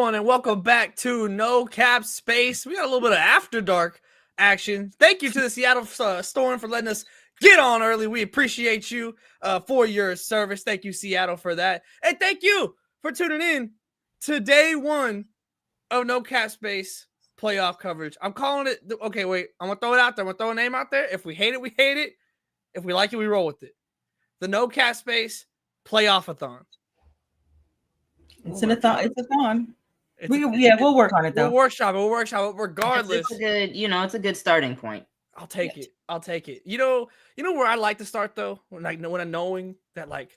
everyone, and welcome back to No Cap Space. We got a little bit of After Dark action. Thank you to the Seattle Storm for letting us get on early. We appreciate you for your service. Thank you, Seattle, for that. And thank you for tuning in to day one of No Cap Space playoff coverage. I'm calling it, okay, wait, I'm going to throw it out there. I'm going to throw a name out there. If we hate it, we hate it. If we like it, we roll with it. The No Cap Space playoff-a-thon. It's a thon. We'll work on it though. We'll workshop it regardless. It's a good starting point. I'll take it. You know where I like to start though, when I'm knowing that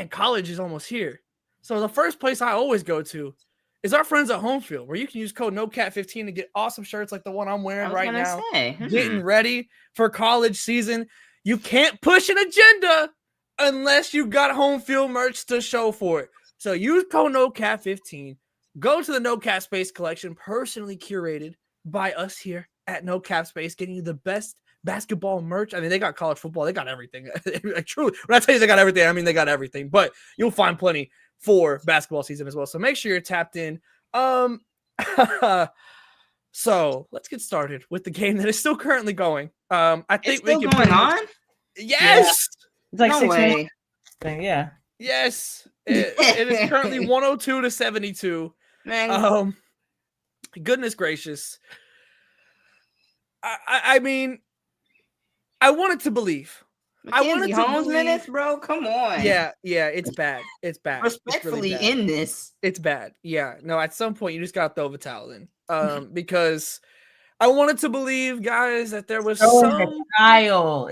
college is almost here. So the first place I always go to is our friends at Home Field, where you can use code NOCAT15 to get awesome shirts like the one I'm wearing right now. Getting ready for college season. You can't push an agenda unless you got Home Field merch to show for it. So use code NOCAT15. Go to the No Cap Space collection, personally curated by us here at No Cap Space, getting you the best basketball merch. I mean, they got college football. They got everything. Truly, when I tell you they got everything, I mean they got everything. But you'll find plenty for basketball season as well. So make sure you're tapped in. So let's get started with the game that is still currently going. I think it's still going on. Yes, it's like no 6 way. minutes. Yeah. Yes, it is currently 102-72. Man, goodness gracious. I mean, I wanted to believe. I wanted to Holmes believe. Minutes, bro. Come on. Yeah, it's bad. It's bad. Respectfully, it's really bad. in this, it's bad. Yeah, no. At some point, you just gotta throw the towel in. Because I wanted to believe, guys, that there was some tile.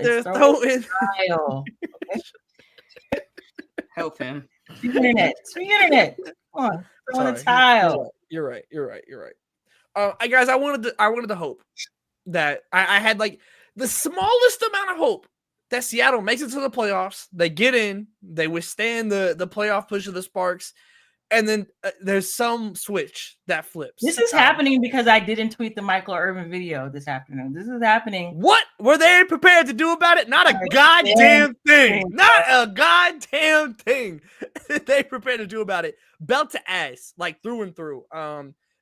Help him. Internet. Come on, throw the tile. You're right. Guys, I wanted to hope that I had the smallest amount of hope that Seattle makes it to the playoffs. They get in, they withstand the playoff push of the Sparks, and then there's some switch that flips. This is happening because I didn't tweet the Michael Irvin video this afternoon. This is happening. What were they prepared to do about it? Not a goddamn thing. Not a goddamn thing. They prepared to do about it. Belt to ass, through and through.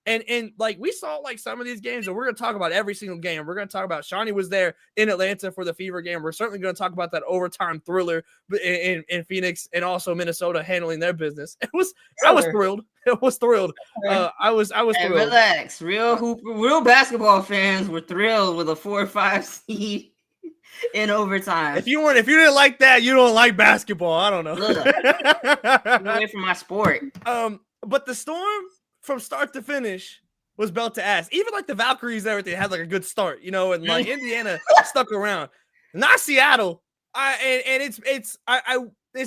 And we saw some of these games, and we're gonna talk about every single game. We're gonna talk about Shawnee was there in Atlanta for the Fever game. We're certainly gonna talk about that overtime thriller in Phoenix and also Minnesota handling their business. I was thrilled. I was thrilled. Hey, relax. Real basketball fans were thrilled with a 4 or 5 seed in overtime. If you didn't like that, you don't like basketball. I don't know. Get away from my sport. But the Storm, from start to finish, was belt to ass. Even the Valkyries and everything had a good start, and Indiana stuck around. Not Seattle. It's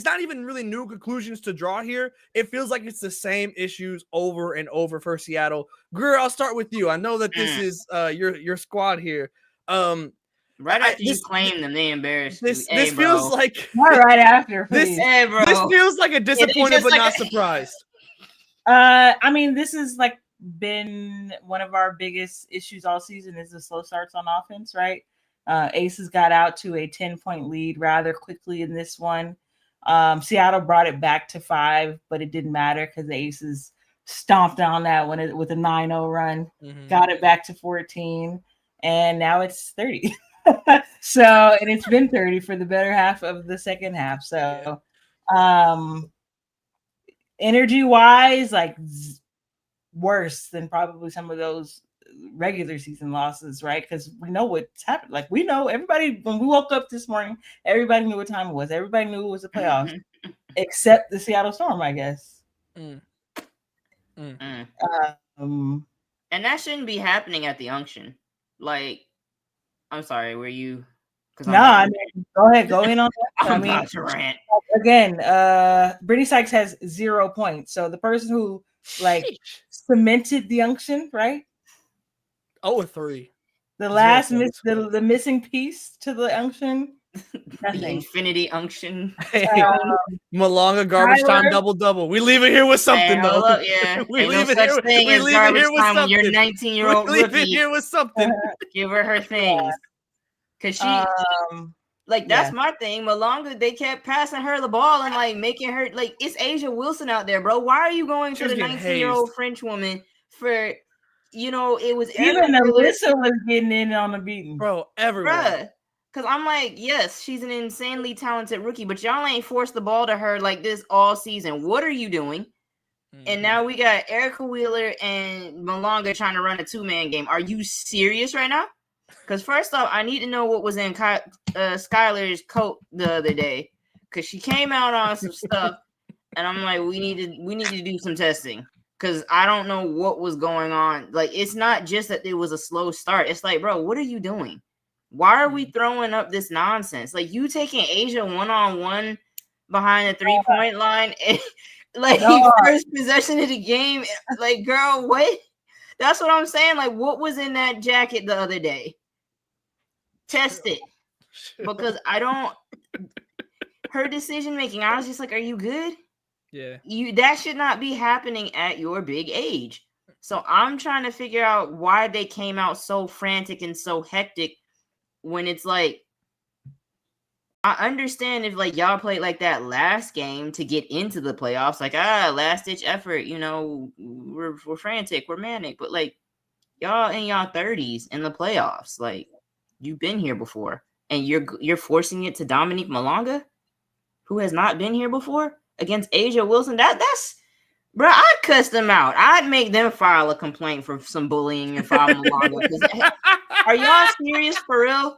not even really new conclusions to draw here. It feels like it's the same issues over and over for Seattle. Greer, I'll start with you. I know that this is your squad here. Right after you claim them, they embarrassed this. you. This feels like not right after. This feels like a disappointed but not surprised. I mean, this is been one of our biggest issues all season is the slow starts on offense, right? Aces got out to a 10-point lead rather quickly in this one. Seattle brought it back to 5, but it didn't matter because the Aces stomped on that one with a 9-0 run, got it back to 14, and now it's 30. And it's been 30 for the better half of the second half. So, energy wise, worse than probably some of those regular season losses, right? Because we know what's happened. We know everybody, when we woke up this morning, everybody knew what time it was. Everybody knew it was the playoffs, except the Seattle Storm, I guess. And that shouldn't be happening at the Unction. I'm sorry, were you? No, I mean, go ahead, go in on that. I'm about to rant. Again, Brittany Sykes has 0 points. So the person who cemented the Unction, right? 0-3. The last the missing piece to the Unction. The Infinity Unction. Malonga garbage time double. We leave it here with something though. Yeah, we leave it here. We leave it here with something. You're 19-year-old rookie. Leave it here with something. Give her things, cause she Like, that's my thing. Malonga, they kept passing her the ball and like making her like it's Asia Wilson out there, bro. Why are you going to the 19-year-old French woman for? It was even Alyssa was getting in on the beating, bro. Everyone, because I'm like, yes, she's an insanely talented rookie, but y'all ain't forced the ball to her like this all season. What are you doing? Mm-hmm. And now we got Erica Wheeler and Malonga trying to run a 2-man game. Are you serious right now? Because first off, I need to know what was in Skylar's coat the other day, because she came out on some stuff, and I'm like, we need to do some testing, because I don't know what was going on. Like, it's not just that it was a slow start. It's like, bro, what are you doing? Why are we throwing up this nonsense? Like, you taking Asia 1-on-1 behind the 3-point line, and like first possession of the game, like, girl, what? That's what I'm saying. Like, what was in that jacket the other day? Test it, because her decision making, I was just like, are you good? Yeah, that should not be happening at your big age. So I'm trying to figure out why they came out so frantic and so hectic, when it's like, I understand if like y'all played like that last game to get into the playoffs, like last ditch effort, we're frantic, we're manic, but like y'all in y'all 30s in the playoffs, like, you've been here before, and you're forcing it to Dominique Malonga, who has not been here before, against Asia Wilson. That's, bro, I'd cuss them out. I'd make them file a complaint for some bullying and file Malonga. Are y'all serious for real?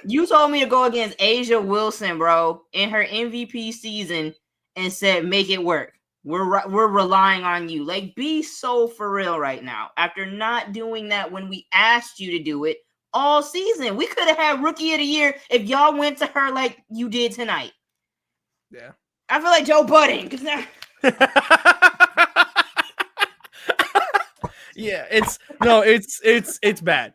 You told me to go against Asia Wilson, bro, in her MVP season, and said make it work. We're relying on you. Like, be so for real right now. After not doing that when we asked you to do it all season, we could have had Rookie of the Year if y'all went to her like you did tonight. Yeah, I feel like Joe Budden. Yeah, it's bad.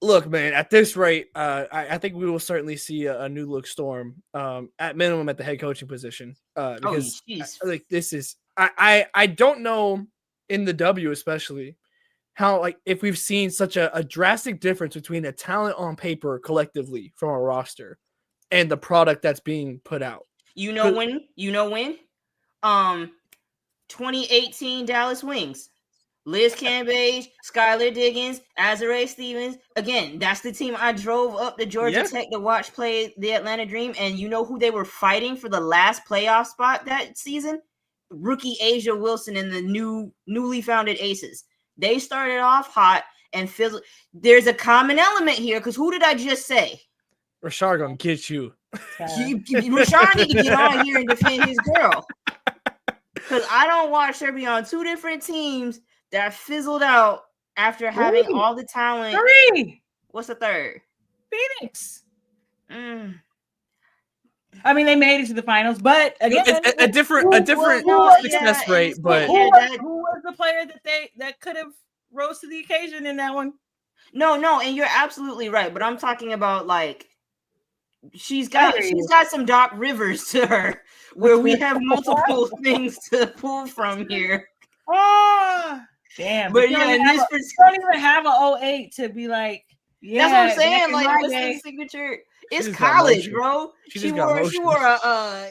Look, man, at this rate, I think we will certainly see a new look Storm, at minimum at the head coaching position. Because like this is, I don't know in the W especially how, like, if we've seen such a drastic difference between the talent on paper collectively from a roster and the product that's being put out. You know when? 2018 Dallas Wings. Liz Cambage, Skylar Diggins, Azare Stevens. Again, that's the team I drove up to Georgia Tech to watch play the Atlanta Dream. And you know who they were fighting for the last playoff spot that season? Rookie Asia Wilson and the newly founded Aces. They started off hot and fizzled. There's a common element here, because who did I just say? Rashard gonna get you. Rashard need to get on here and defend his girl. Because I don't watch her be on two different teams that fizzled out after having all the talent. 3. What's the third? Phoenix. I mean, they made it to the finals, but again, a different success rate. But who was the player that could have rose to the occasion in that one? No, and you're absolutely right. But I'm talking about, like, she's got some Doc Rivers to her, where we have multiple things to pull from here. Damn. But you don't even have an 08 to be like, yeah. That's what I'm saying. Like, what's the signature? It's college, bro. She wore a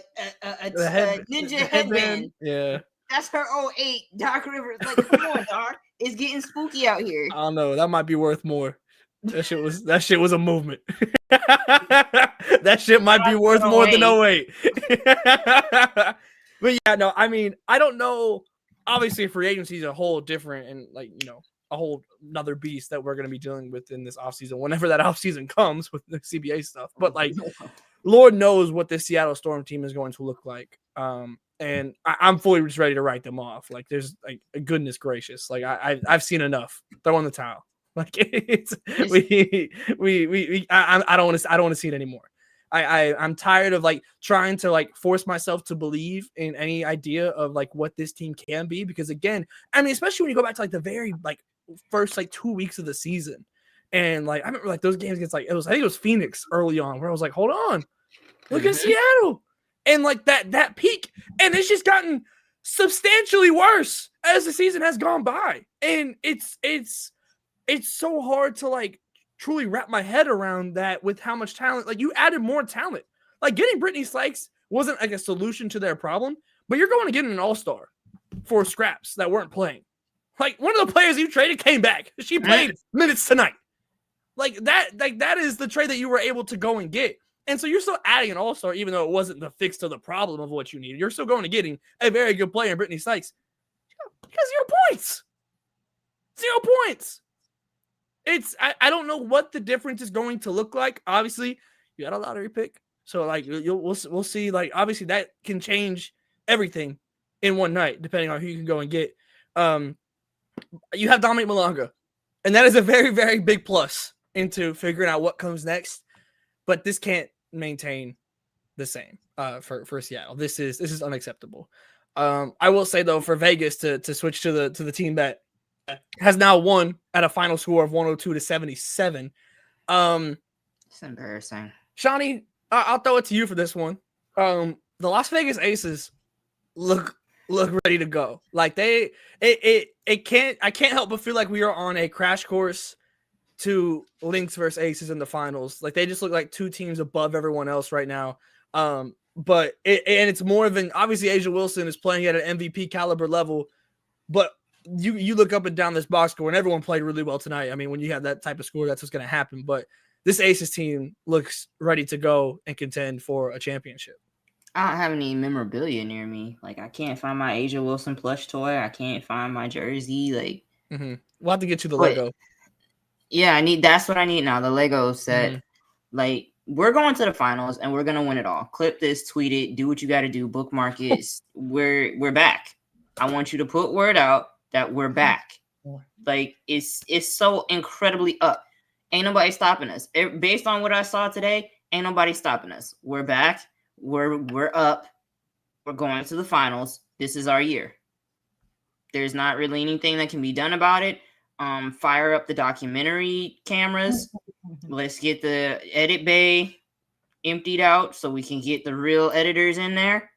ninja headband. Yeah. That's her 08 Doc Rivers. Like, come on, Doc. It's getting spooky out here. I don't know. That might be worth more. That shit was a movement. That shit might be worth more than 08. But yeah, no, I mean, I don't know. Obviously, free agency is a whole different and, like, a whole another beast that we're going to be dealing with in this offseason, whenever that offseason comes with the CBA stuff. But, like, Lord knows what this Seattle Storm team is going to look like. And I'm fully just ready to write them off. Like, there's, like, goodness gracious. Like, I've seen enough. Throw in the towel. Like, I don't want to see it anymore. I'm tired of, like, trying to, like, force myself to believe in any idea of, like, what this team can be, because, again, I mean, especially when you go back to, like, the very, like, first, like, 2 weeks of the season, and, like, I remember, like, those games against, like, I think it was Phoenix early on, where I was like, hold on, look at Seattle, and, like, that peak, and it's just gotten substantially worse as the season has gone by, and it's so hard to, like, truly wrap my head around that with how much talent. Like, you added more talent. Like, getting Brittany Sykes wasn't like a solution to their problem, but you're going to get an all-star for scraps that weren't playing. Like, one of the players you traded came back. She played minutes tonight. Like that is the trade that you were able to go and get. And so you're still adding an all-star, even though it wasn't the fix to the problem of what you needed. You're still going to getting a very good player in Brittany Sykes. You got 0 points. 0 points. I don't know what the difference is going to look like. Obviously, you got a lottery pick. So, like, we'll see. Like, obviously, that can change everything in one night, depending on who you can go and get. You have Dominic Malonga, and that is a very, very big plus into figuring out what comes next. But this can't maintain the same for Seattle. This is unacceptable. I will say, though, for Vegas to switch to the team that has now won at a final score of 102-77. It's embarrassing. Shawnee, I'll throw it to you for this one. The Las Vegas Aces look ready to go. Like, I can't help but feel like we are on a crash course to Lynx versus Aces in the finals. Like, they just look like two teams above everyone else right now. But it's more of an, obviously Asia Wilson is playing at an MVP caliber level, but you look up and down this box score and everyone played really well tonight. I mean, when you have that type of score, that's what's going to happen. But this Aces team looks ready to go and contend for a championship. I don't have any memorabilia near me. Like, I can't find my Asia Wilson plush toy. I can't find my jersey. Like, we'll have to get you the Lego. Yeah, that's what I need now. The Lego set. Like, we're going to the finals and we're gonna win it all. Clip this, tweet it, do what you got to do, bookmark it. We're back. I want you to put word out that we're back. Like, it's so incredibly up. Ain't nobody stopping us. Based on what I saw today, ain't nobody stopping us. We're back. We're up. We're going to the finals. This is our year. There's not really anything that can be done about it. Fire up the documentary cameras. Let's get the edit bay emptied out so we can get the real editors in there,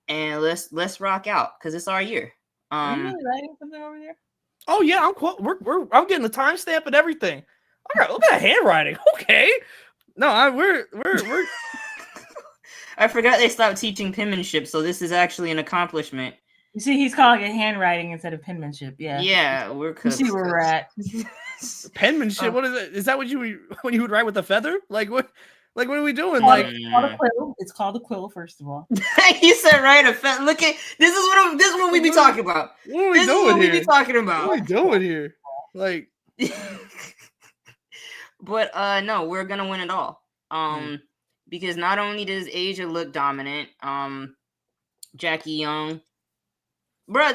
and let's rock out because it's our year. Are you really writing something over there? Oh yeah, I'm getting the timestamp and everything. All right, look at that handwriting. Okay, no, we're. I forgot they stopped teaching penmanship, so this is actually an accomplishment. You see, he's calling it handwriting instead of penmanship. Yeah. Yeah, we're cooks. You see where we're at. Penmanship. What is it? Is that what you would write with a feather? Like what? Like, what are we doing? It's called a quill. It's called a quill, first of all. You said right a feather. Look at this is what we be talking about. What are we doing here? We be talking about. What are we doing here? Like, but no, we're gonna win it all. Because not only does Asia look dominant, Jackie Young. Bro,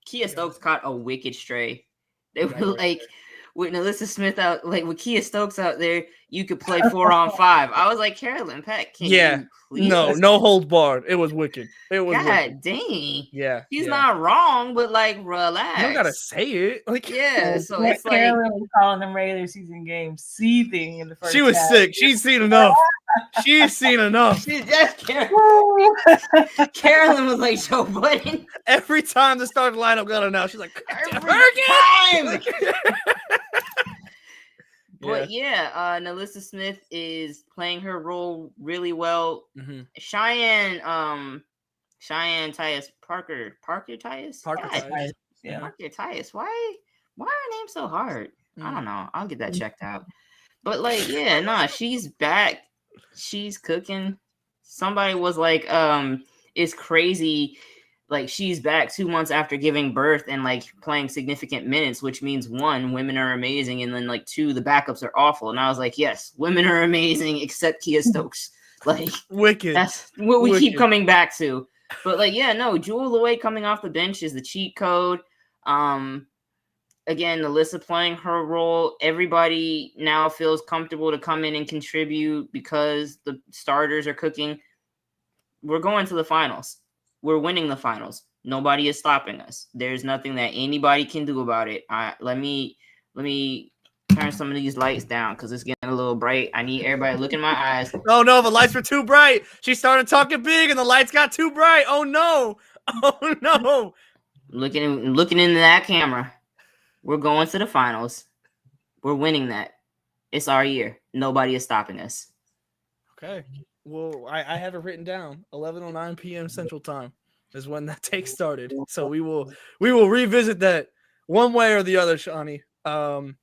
Kia Stokes caught a wicked stray. They were like, with Alyssa Smith out, like with Kia Stokes out there, you could play 4-on-5. I was like, Carolyn Peck, can you please? No hold barred. It was wicked. It was God wicked. Dang. Yeah. She's not wrong, but like, relax. You don't gotta say it. Like, yeah. So it's Carolyn was calling them regular season games seething in the first. She was sick. She's seen enough. She's seen enough. She's just Carolyn was like Joe Budden. Every time the starting lineup got announced, she's like, every time. But Alyssa Smith is playing her role really well. Cheyenne Tyus Parker Tyus. Yeah. Parker Tyus. Why are names so hard? I don't know. I'll get that checked out. But like, she's back. She's cooking. Somebody was like, it's crazy. Like, she's back 2 months after giving birth and like playing significant minutes, which means 1, women are amazing, and then like 2, the backups are awful. And I was like, yes, women are amazing except Kia Stokes. Like, wicked. That's what we keep coming back to. But like, Jewel Loy coming off the bench is the cheat code. Again, Alyssa playing her role. Everybody now feels comfortable to come in and contribute because the starters are cooking. We're going to the finals. We're winning the finals. Nobody is stopping us. There's nothing that anybody can do about it. Let me turn some of these lights down because it's getting a little bright. I need everybody to look in my eyes. Oh no, the lights were too bright. She started talking big and the lights got too bright. Oh no. Oh no. Looking into that camera. We're going to the finals. We're winning that. It's our year. Nobody is stopping us. Okay. Well, I have it written down. 11:09 p.m. Central Time is when that take started. So we will revisit that one way or the other, Shawnee. Look,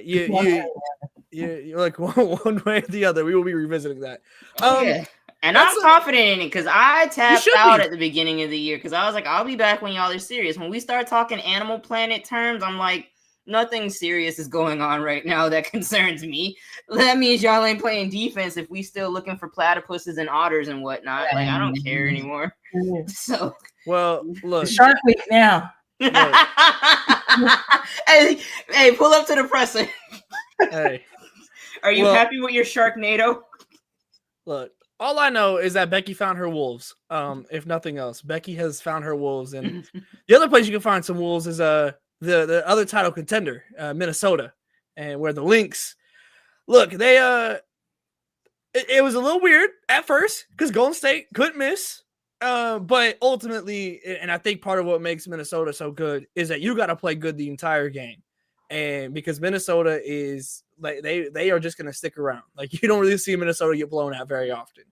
you like one way or the other. We will be revisiting that. Yeah. And I'm confident in it because I tapped out at the beginning of the year because I was like, I'll be back when y'all are serious. When we start talking Animal Planet terms, I'm like, nothing serious is going on right now that concerns me. That means y'all ain't playing defense if we still looking for platypuses and otters and whatnot. Like, I don't care anymore. So, well, look, Shark Week now. hey, pull up to the presser. Hey, are you happy with your Sharknado? Look, all I know is that Becky found her wolves. If nothing else, Becky has found her wolves, and the other place you can find some wolves is the other title contender, Minnesota, and where the Lynx. Look, they it was a little weird at first because Golden State couldn't miss, but ultimately, and I think part of what makes Minnesota so good is that you got to play good the entire game, and because Minnesota is like they are just going to stick around. Like you don't really see Minnesota get blown out very often,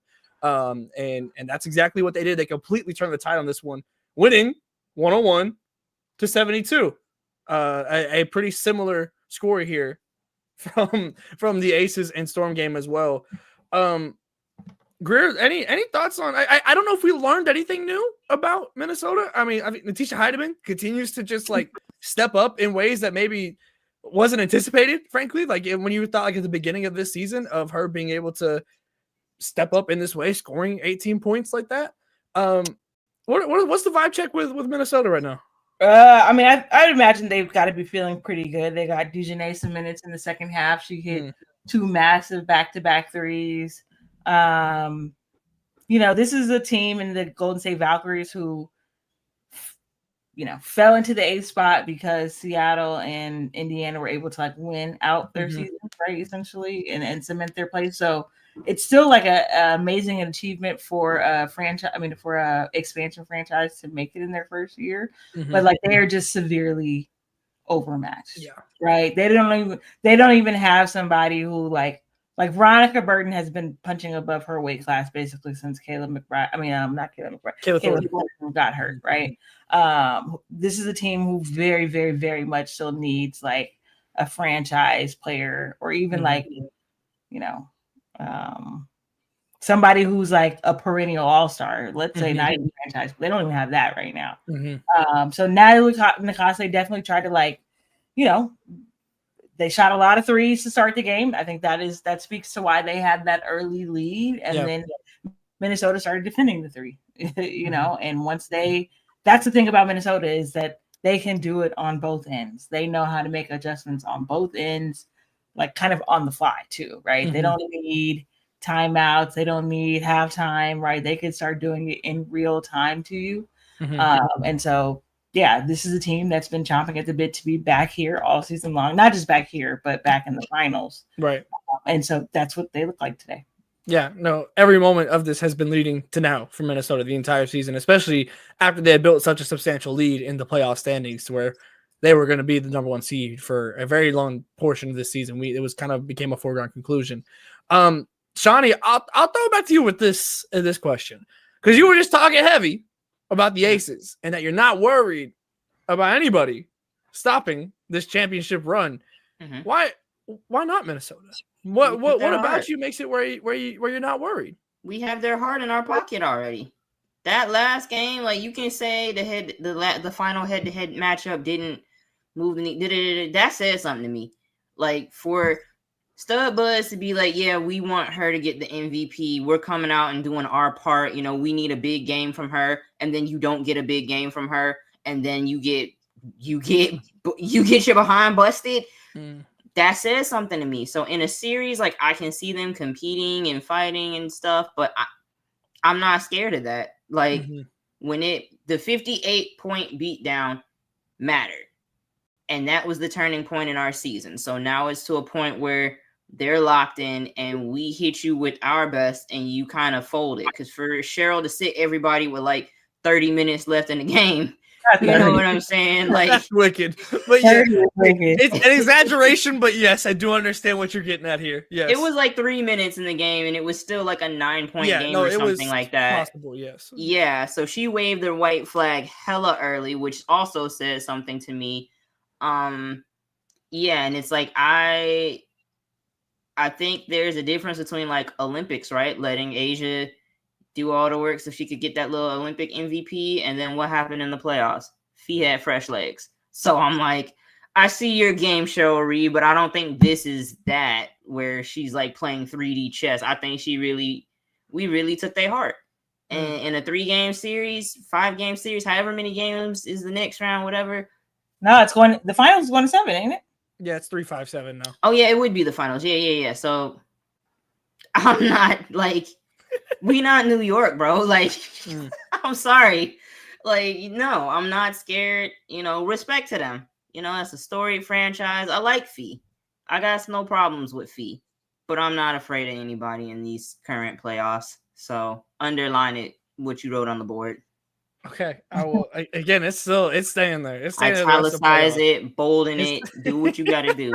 and that's exactly what they did. They completely turned the tide on this one, winning 101-72. A pretty similar score here from the Aces and Storm game as well. Greer, any thoughts on? I don't know if we learned anything new about Minnesota. I mean, Natisha Heidemann continues to just like step up in ways that maybe wasn't anticipated. Frankly, like when you thought like at the beginning of this season of her being able to step up in this way, scoring 18 points like that. What's the vibe check with Minnesota right now? I mean, I'd imagine they've got to be feeling pretty good. They got Dejanay some minutes in the second half. She hit 2 massive back-to-back threes. This is a team in the Golden State Valkyries who, fell into the 8th spot because Seattle and Indiana were able to like win out their season, right? Essentially, and cement their place. So it's still like a amazing achievement for a franchise. I mean, for a expansion franchise to make it in their first year, but like they are just severely overmatched. Yeah, right. They don't even have somebody who like Veronica Burton has been punching above her weight class basically since Caleb McBride. I mean, not Caleb McBride. Caleb got hurt, right? This is a team who very, very, very much still needs like a franchise player or even like, somebody who's like a perennial all-star. Let's say not even franchise. They don't even have that right now. So Natalie Nakase definitely tried to like, they shot a lot of threes to start the game. I think that speaks to why they had that early lead. And then Minnesota started defending the three, and once that's the thing about Minnesota is that they can do it on both ends. They know how to make adjustments on both ends, like kind of on the fly too, right? They don't need timeouts. They don't need halftime, right? They can start doing it in real time to you. And so, yeah, this is a team that's been chomping at the bit to be back here all season long. Not just back here, but back in the finals. Right. And so that's what they look like today. Yeah, no, every moment of this has been leading to now for Minnesota the entire season, especially after they had built such a substantial lead in the playoff standings to where they were going to be the number 1 seed for a very long portion of this season. It was kind of became a foregone conclusion. Shawnee, I'll throw it back to you with this question because you were just talking heavy about the Aces and that you're not worried about anybody stopping this championship run. Why not Minnesota? What about you makes it where you're not worried? We have their heart in our pocket already. That last game, like you can say the final head-to-head matchup didn't move the needle. That said something to me. Like for Stud Buzz to be like, yeah, we want her to get the MVP. We're coming out and doing our part. We need a big game from her, and then you don't get a big game from her, and then you get your behind busted. That says something to me. So in a series, like I can see them competing and fighting and stuff, but I'm not scared of that. Like when the 58-point beatdown mattered, and that was the turning point in our season. So now it's to a point where they're locked in and we hit you with our best and you kind of fold it. Because for Cheryl to sit everybody with like 30 minutes left in the game You know what I'm saying? Like, that's wicked. But yeah, 30 is wicked. it's an exaggeration, but yes, I do understand what you're getting at here. Yes. it was like 3 minutes in the game, and it was still like a 9-point game or it was something like that. possible, yes. Yeah, so she waved the white flag hella early, which also says something to me. Yeah, and it's like I think there's a difference between like Olympics, right? Letting Asia do all the work so she could get that little Olympic MVP, and then what happened in the playoffs? Fee had fresh legs. So I'm like, I see your game, Cheryl Reed, but I don't think this is that where she's like playing 3D chess. I think we really took their heart. And in a 3-game series, 5-game series, however many games is the next round, whatever. No, the finals is going to 7, ain't it? Yeah, it's 3-5-7 now. Oh yeah, it would be the finals. Yeah. So I'm not like, we not New York, bro. Like, I'm sorry. Like, no, I'm not scared. You know, respect to them. You know, that's a storied franchise. I like Fee. I got no problems with Fee, but I'm not afraid of anybody in these current playoffs. So underline it, what you wrote on the board. Okay, I will. Again, it's staying there. It's staying Italicize it, bolden it, do what you got to do.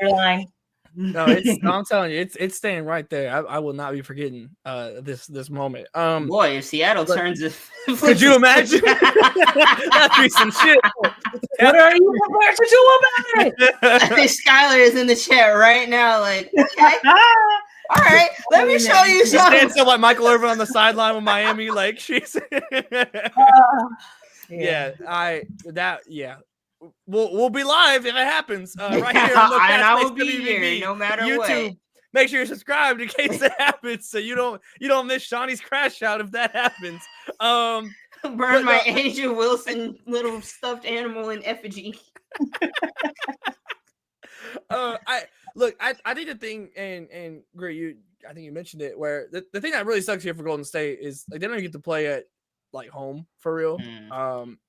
Underline. No, I'm telling you, it's staying right there. I will not be forgetting this moment. Boy, if Seattle turns it, could you imagine? That'd be some shit. What are you prepared to do about it? Skylar is in the chat right now, like, okay. All right, let me show you something. She's still like Michael Irvin on the sideline with Miami, like she's. We'll be live if it happens right here on the and I will be here no matter YouTube. What. Make sure you're subscribed in case that happens, so you don't miss Shawnee's crash out if that happens. Burn my Angel Wilson little stuffed animal in effigy. I think the thing, and Gray, I think you mentioned it, where the thing that really sucks here for Golden State is like they don't even get to play at like home for real.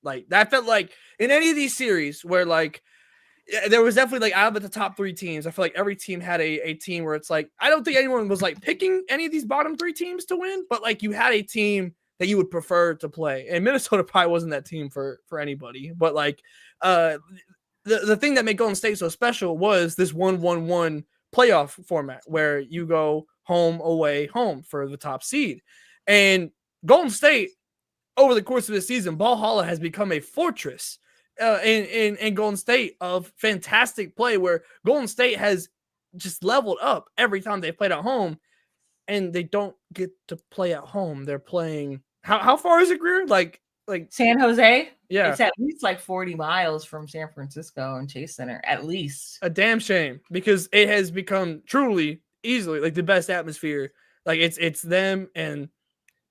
Like that felt like in any of these series where like there was definitely like out of the top 3 teams, I feel like every team had a team where it's like I don't think anyone was like picking any of these bottom 3 teams to win, but like you had a team that you would prefer to play, and Minnesota probably wasn't that team for anybody, but like the thing that made Golden State so special was this 1-1-1 playoff format where you go home, away, home for the top seed. And Golden State, over the course of the season, Ball Hall has become a fortress in Golden State of fantastic play where Golden State has just leveled up every time they played at home, and they don't get to play at home. They're playing how far is it, Greer? Like San Jose? Yeah. It's at least like 40 miles from San Francisco and Chase Center, at least. A damn shame, because it has become truly easily like the best atmosphere. Like it's them and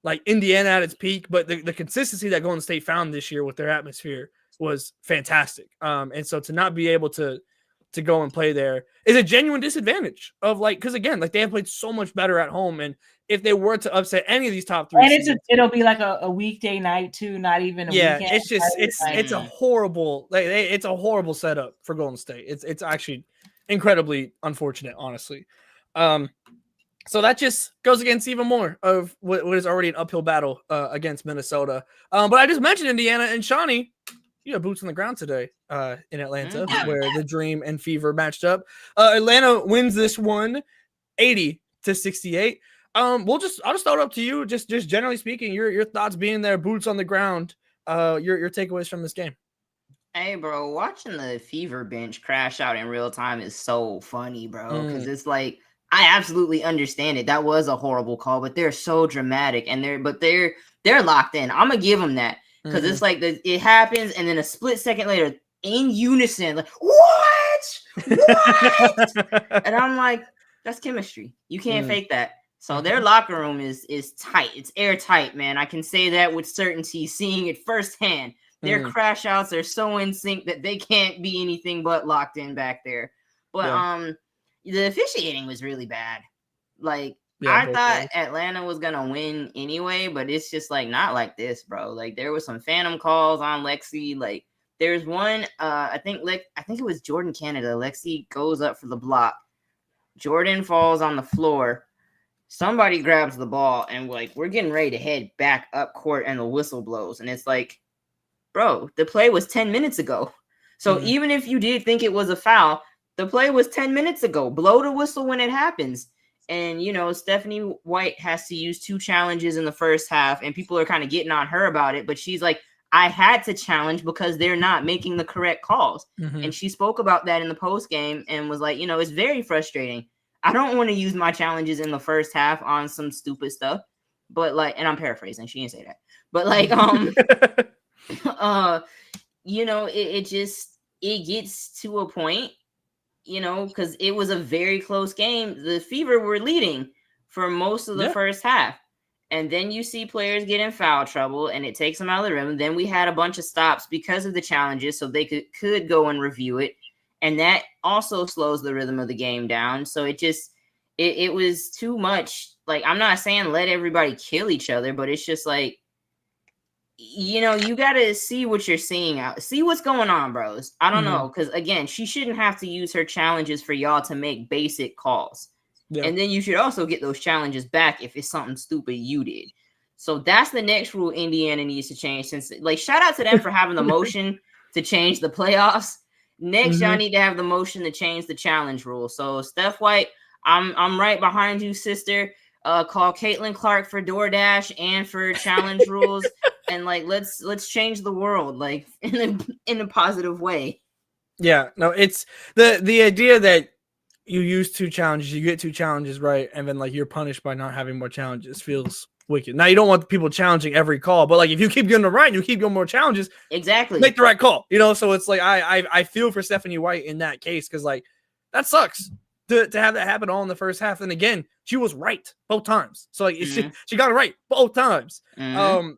like Indiana at its peak, but the consistency that Golden State found this year with their atmosphere was fantastic. And so to not be able to go and play there is a genuine disadvantage of like, because again, like they have played so much better at home, and if they were to upset any of these top 3 and it'll be like a weekday night too, not even a weekend. It's just it's a horrible it's a horrible setup for Golden State. It's actually incredibly unfortunate, honestly. So that just goes against even more of what is already an uphill battle against Minnesota. But I just mentioned Indiana, and Shawnee, you have boots on the ground today in Atlanta, where the Dream and Fever matched up. Atlanta wins this one 80-68. I'll just throw it up to you. Just generally speaking, your thoughts being there, boots on the ground, your takeaways from this game. Hey, bro, watching the Fever bench crash out in real time is so funny, bro. Because it's like, I absolutely understand it. That was a horrible call, but they're so dramatic, and they're locked in. I'm gonna give them that, because it's like it happens, and then a split second later, in unison, like what? And I'm like, that's chemistry. You can't fake that. So their locker room is tight. It's airtight, man. I can say that with certainty, seeing it firsthand. Their crash outs are so in sync that they can't be anything but locked in back there. But the officiating was really bad. Like I thought Atlanta was gonna win anyway, but it's just like not like this, bro. Like there was some phantom calls on Lexi. Like there's one, I think it was Jordan Canada. Lexi goes up for the block. Jordan falls on the floor. Somebody grabs the ball, and like we're getting ready to head back up court, and the whistle blows, and it's like, bro, the play was 10 minutes ago. So even if you did think it was a foul, the play was 10 minutes ago. Blow the whistle when it happens. And, you know, Stephanie White has to use 2 challenges in the first half, and people are kind of getting on her about it. But she's like, I had to challenge because they're not making the correct calls. And she spoke about that in the post game and was like, you know, it's very frustrating. I don't want to use my challenges in the first half on some stupid stuff. But like, and I'm paraphrasing, she didn't say that. But like, you know, it gets to a point, you know, because it was a very close game. The Fever were leading for most of the first half. And then you see players get in foul trouble and it takes them out of the rim. Then we had a bunch of stops because of the challenges, so they could go and review it. And that also slows the rhythm of the game down. So it was too much. Like, I'm not saying let everybody kill each other, but it's just like, you know, you got to see what you're seeing out. See what's going on, bros. I don't know. Because, again, she shouldn't have to use her challenges for y'all to make basic calls. Yeah. And then you should also get those challenges back if it's something stupid you did. So that's the next rule Indiana needs to change. Since, like, shout out to them for having the motion to change the playoffs. Next, y'all need to have the motion to change the challenge rule. So, Steph White, I'm right behind you, sister. Call Caitlin Clark for DoorDash and for challenge rules, and like let's change the world like in a positive way. Yeah, no, it's the idea that you use 2 challenges, you get 2 challenges right, and then like you're punished by not having more challenges feels wicked. Now you don't want people challenging every call, but like if you keep getting it right, and you keep getting more challenges, exactly, make the right call. You know, so it's like I feel for Stephanie White in that case because like that sucks. To have that happen all in the first half. And again, she was right both times. So like she got it right both times. I'll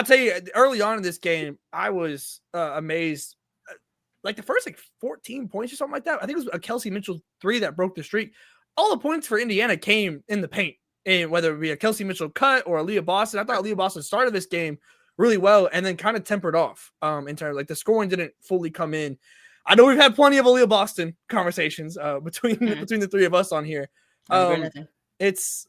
tell you, early on in this game, I was amazed. Like the first like 14 points or something like that. I think it was a Kelsey Mitchell 3 that broke the streak. All the points for Indiana came in the paint. And whether it be a Kelsey Mitchell cut or a Leah Boston, I thought Leah Boston started this game really well and then kind of tempered off in terms of like the scoring didn't fully come in. I know we've had plenty of Aaliyah Boston conversations between the 3 of us on here. It's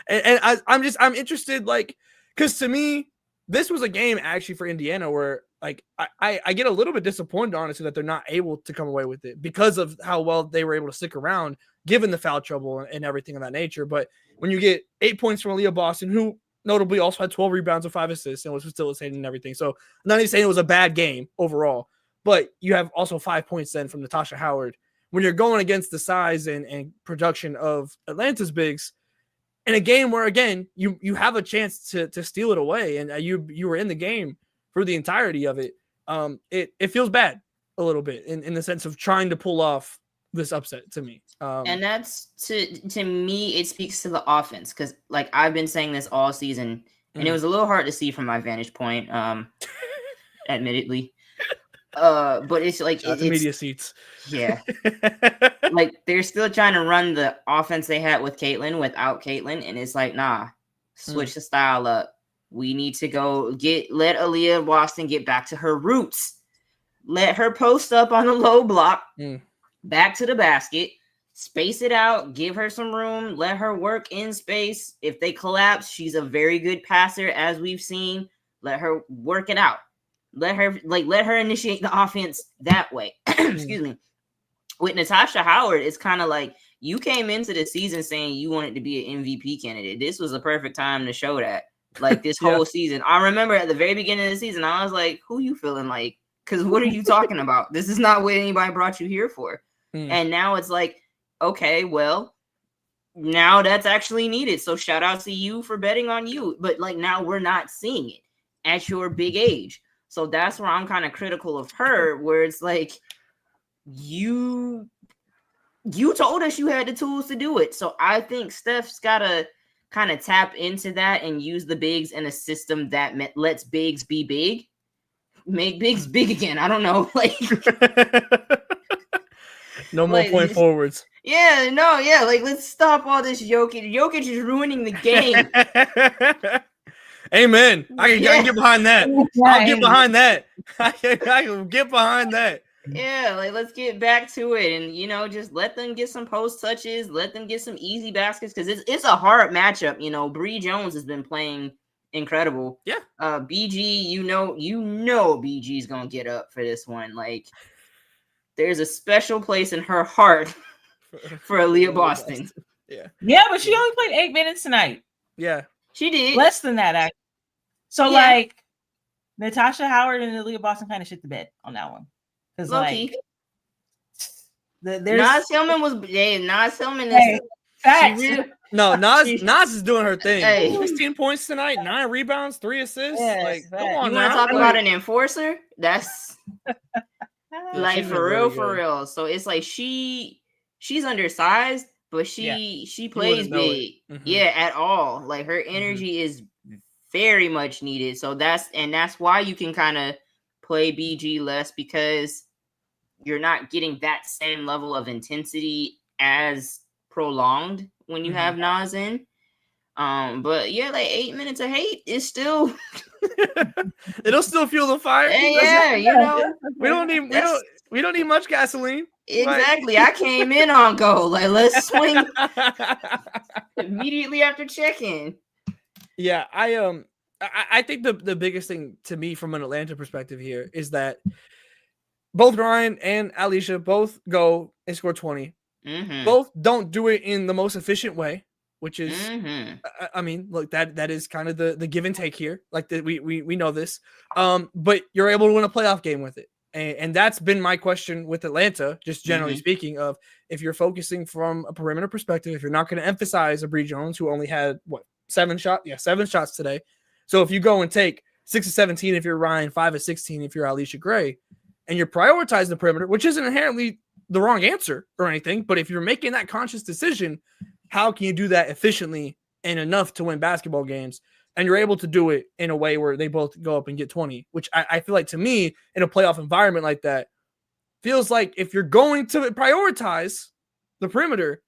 and I'm interested, like, because to me this was a game actually for Indiana where like I get a little bit disappointed honestly that they're not able to come away with it because of how well they were able to stick around given the foul trouble and everything of that nature. But when you get 8 points from Aaliyah Boston, who notably also had 12 rebounds and 5 assists and was facilitating and everything, so I'm not even saying it was a bad game overall. But you have also 5 points then from Natasha Howard when you're going against the size and production of Atlanta's bigs in a game where, again, you have a chance to steal it away. And you were in the game for the entirety of it. It feels bad a little bit in the sense of trying to pull off this upset to me. And that's to me, it speaks to the offense. Because like I've been saying this all season and it was a little hard to see from my vantage point, admittedly. But it's like the media seats. Yeah. Like they're still trying to run the offense they had with Caitlin without Caitlin, and it's like, nah, switch the style up. We need to go let Aaliyah Boston get back to her roots. Let her post up on the low block, back to the basket, space it out, give her some room, let her work in space. If they collapse, she's a very good passer, as we've seen. Let her work it out. Let her initiate the offense that way. Excuse me. With Natasha Howard, it's kind of like you came into the season saying you wanted to be an MVP candidate. This was the perfect time to show that. Like this whole season. I remember at the very beginning of the season, I was like, who you feeling like? Because what are you talking about? This is not what anybody brought you here for. And now it's like, okay, well, now that's actually needed. So shout out to you for betting on you. But like now we're not seeing it at your big age. So that's where I'm kind of critical of her, where it's like, you told us you had the tools to do it. So I think Steph's got to kind of tap into that and use the bigs in a system that lets bigs be big. Make bigs big again. I don't know. Like, no more point forwards. Yeah, no, yeah. Like, let's stop all this Jokic. Jokic is ruining the game. Amen. I can get behind that. I'll get behind that. I can get behind that. Yeah, like let's get back to it, and just let them get some post touches, let them get some easy baskets, because it's a hard matchup. Bree Jones has been playing incredible. Yeah. BG, you know BG's gonna get up for this one. Like, there's a special place in her heart for Aaliyah Boston. Yeah. Yeah, but she only played 8 minutes tonight. Yeah. She did. Less than that, actually. So, Yeah. like, Natasha Howard and Aaliyah Boston kind of shit the bed on that one. Because, like, Nas Hillman Nas Hillman is facts. No, Nas is doing her thing. Hey. 16 points tonight, 9 rebounds, 3 assists. Yes, like, facts. come on you now. want to talk about an enforcer? That's like she's for been real, really for good. real. So it's like she's undersized, but she plays big. Mhm. Yeah, at all. Like her energy is very much needed. So that's why you can kind of play BG less, because you're not getting that same level of intensity as prolonged when you have Nas in. But yeah, like 8 minutes of hate is still it'll still fuel the fire. yeah, you know, we don't need much gasoline. Exactly. I came in on go. Like, let's swing immediately after check-in. Yeah, I think the biggest thing to me from an Atlanta perspective here is that both Ryan and Alicia both go and score 20. Both don't do it in the most efficient way, which is, I mean, look, that is kind of the give and take here. Like we know this, but you're able to win a playoff game with it, and that's been my question with Atlanta, just generally speaking. Of if you're focusing from a perimeter perspective, if you're not going to emphasize a Bree Jones who only had 7 shots, 7 shots today. So if you go and take 6 of 17 if you're Ryan, 5 of 16 if you're Alicia Gray, and you're prioritizing the perimeter, which isn't inherently the wrong answer or anything, but if you're making that conscious decision, how can you do that efficiently and enough to win basketball games? And you're able to do it in a way where they both go up and get 20, which I feel like, to me, in a playoff environment like that, feels like if you're going to prioritize the perimeter,